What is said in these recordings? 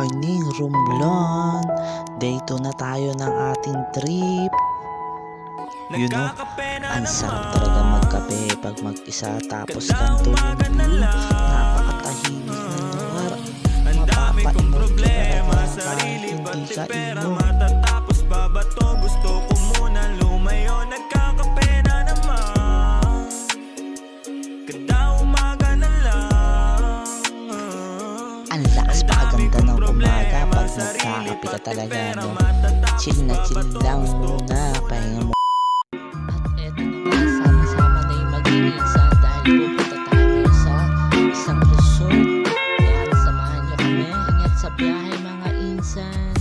morning, Romblon. Day 2 na tayo ng ating trip. You know, ang sarap talaga magkape pag mag-isa tapos ganito yung view. Napakatahimik ng lugar. Mapapaimod ka talaga kahit hindi ka imo. Matatapos pa ba to? Gusto ko muna lumayo. Nagkakape na naman. Kada umaga na lang. Ang lakas pakaganda ng umaga pag nagkakape ka talaga, no? Chill na chill lang muna, pahinga mo. At eto na nga, sama-sama na yung mag-iisa dahil pupunta tayo sa isang resort. Kaya samahan nyo kami. Ingat sa biyahe mga insan.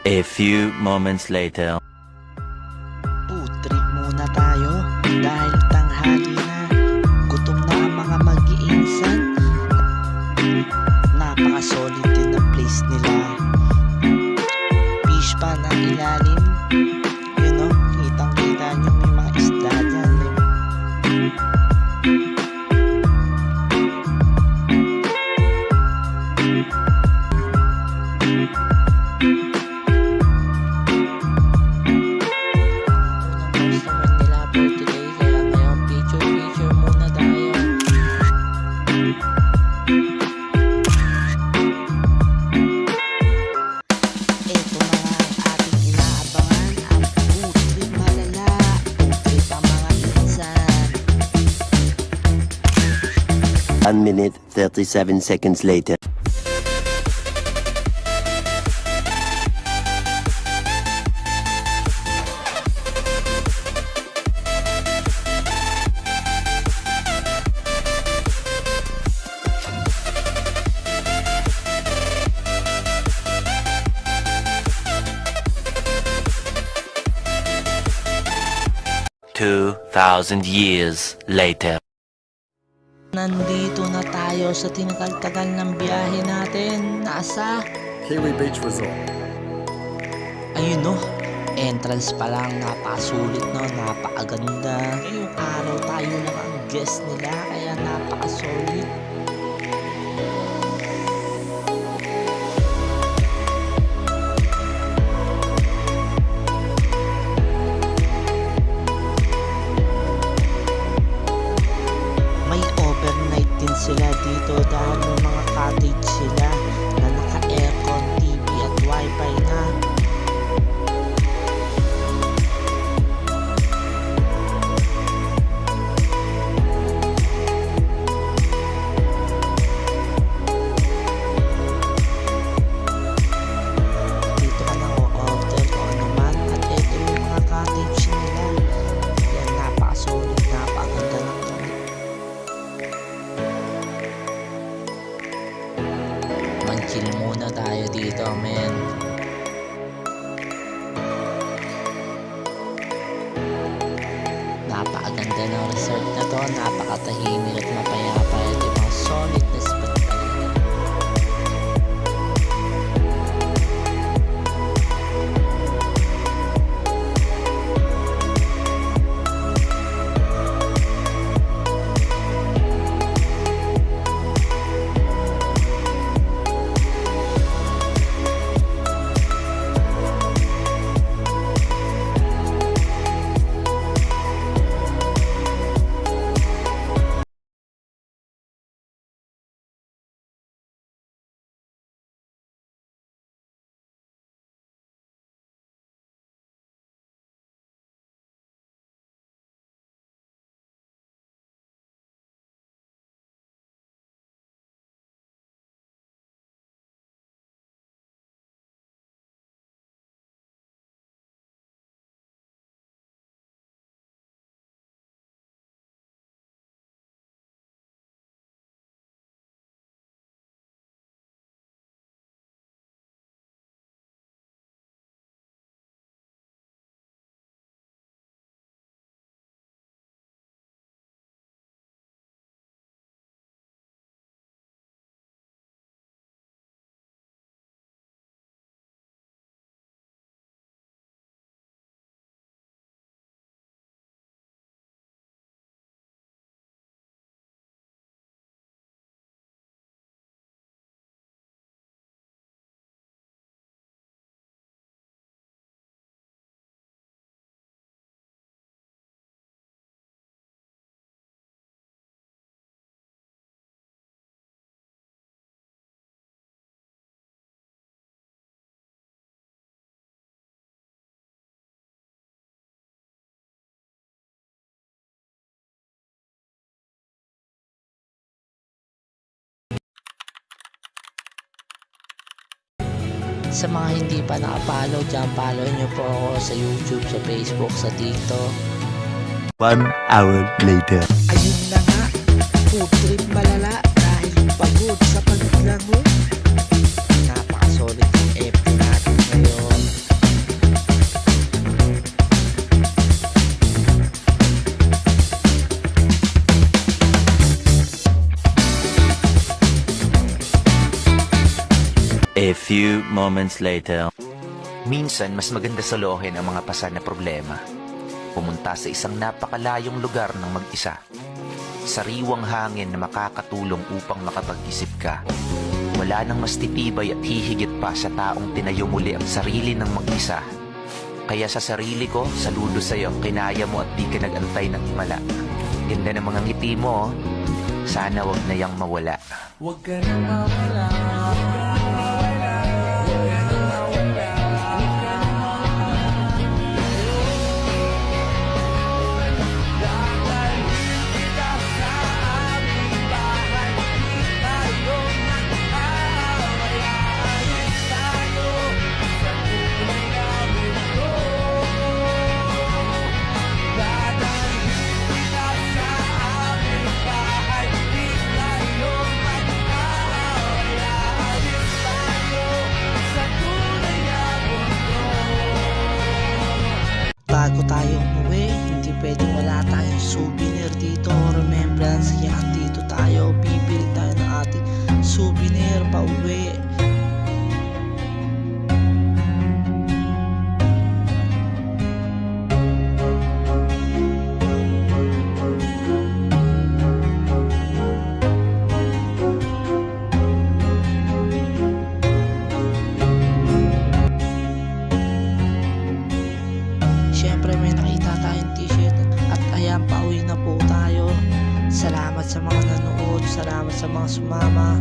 A few moments later. Food trip muna tayo dahil tanghali na. Gutom na ang mga mag-iinsan. Napaka-solid din ang place nila. Fish pan ang ilalim. You know, kitang-kita nyo may mga isda dyan. One minute, 37 seconds later. Two 2,000 years later. Nandito na tayo sa tinagal-tagal ng biyahe natin. Nasa? Kiwi Beach Resort. Ayun no, entrance pa lang, napakasulit no, napakaganda. Ngayong araw tayo lang ang guest nila, kaya napakasolid. Sila dito dahil may mga cottage sila na naka-aircon, TV at wifi na. Dito ka nang o-order o ano man at ito yung mga cottage nila. Yan, napaka-solid, napakaganda ng gamit. Chill muna tayo dito, men. Napakaganda ng resort na to, napakatahimik at mapayapa. Ito yung mga solid na spot. Sa mga hindi pa nakapollow dyan, follow nyo po ako sa YouTube, sa Facebook, sa TikTok. 1 hour later. Ayun na nga, food trip malala dahil pagod sa paglaro. Napaka-solid ng FT natin ngayon. A few moments later. Minsan, mas maganda solohin ang mga pasan na problema. Pumunta sa isang napakalayong lugar ng mag-isa. Sariwang hangin na makakatulong upang makapag-isip ka. Wala nang mas titibay at hihigit pa sa taong tinayo muli ang sarili ng mag-isa. Kaya sa sarili ko, saludo sa'yo, kinaya mo at di ka nag-antay ng himala. Ganda ng mga ngiti mo, sana wag na yang mawala. Huwag ka na mawala. Bago tayo umuwi, hindi pwedeng wala tayong souvenir dito. Remembrance, yan dito tayo. Bibili tayo ng ating souvenir pa uwi. Siyempre may nakita tayong t-shirt at ayan, pauwi na po tayo. Salamat sa mga nanood, salamat sa mga sumama.